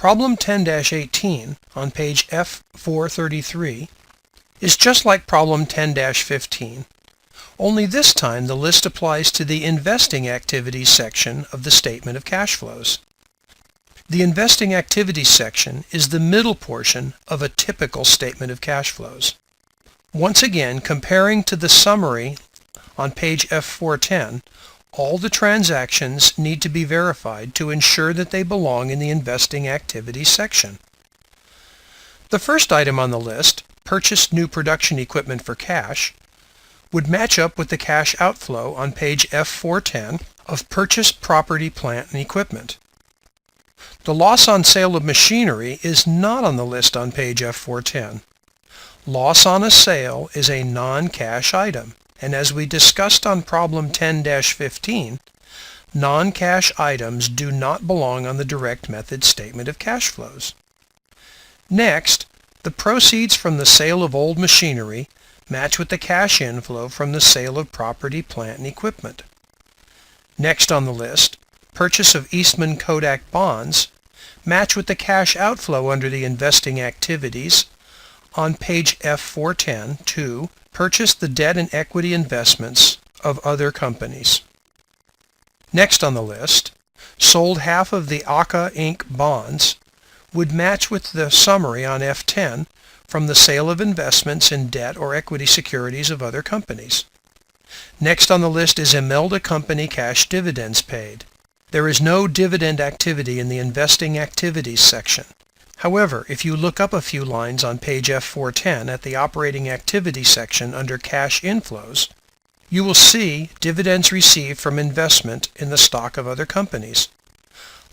Problem 10-18 on page F433 is just like problem 10-15, only this time the list applies to the investing activities section of the statement of cash flows. The investing activities section is the middle portion of a typical statement of cash flows. Once again, comparing to the summary on page F410, all the transactions need to be verified to ensure that they belong in the investing activities section. The first item on the list, purchased new production equipment for cash, would match up with the cash outflow on page F410 of purchased property, plant, and equipment. The loss on sale of machinery is not on the list on page F410. Loss on a sale is a non-cash item, and as we discussed on problem 10-15, non-cash items do not belong on the direct method statement of cash flows. Next, the proceeds from the sale of old machinery match with the cash inflow from the sale of property, plant, and equipment. Next on the list, purchase of Eastman Kodak bonds match with the cash outflow under the investing activities on page F410 to purchase the debt and equity investments of other companies. Next on the list, sold half of the ACA Inc. bonds would match with the summary on F10 from the sale of investments in debt or equity securities of other companies. Next on the list is Imelda Company cash dividends paid. There is no dividend activity in the investing activities section. However, if you look up a few lines on page F410 at the operating activity section under cash inflows, you will see dividends received from investment in the stock of other companies.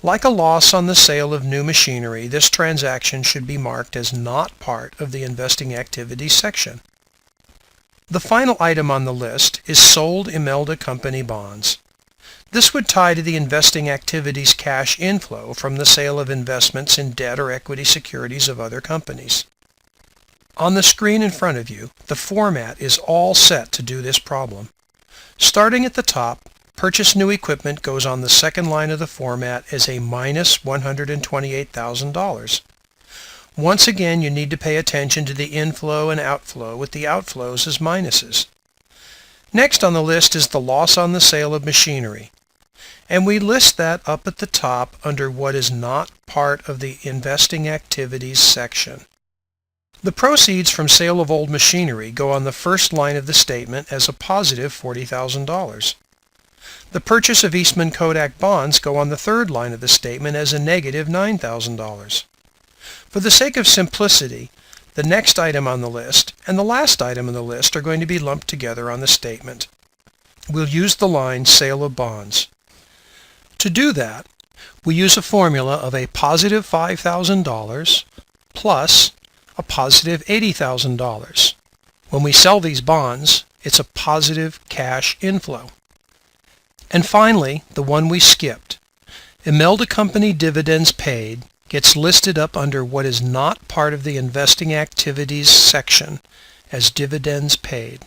Like a loss on the sale of new machinery, this transaction should be marked as not part of the investing activities section. The final item on the list is sold Imelda Company bonds. This would tie to the investing activities cash inflow from the sale of investments in debt or equity securities of other companies. On the screen in front of you, the format is all set to do this problem. Starting at the top, purchase new equipment goes on the second line of the format as a minus $128,000. Once again, you need to pay attention to the inflow and outflow with the outflows as minuses. Next on the list is the loss on the sale of machinery, and we list that up at the top under what is not part of the investing activities section. The proceeds from sale of old machinery go on the first line of the statement as a positive $40,000. The purchase of Eastman Kodak bonds go on the third line of the statement as a negative $9,000. For the sake of simplicity, the next item on the list and the last item on the list are going to be lumped together on the statement. We'll use the line sale of bonds. To do that, we use a formula of a positive $5,000 plus a positive $80,000. When we sell these bonds, it's a positive cash inflow. And finally, the one we skipped, Imelda Company dividends paid, gets listed up under what is not part of the investing activities section as dividends paid.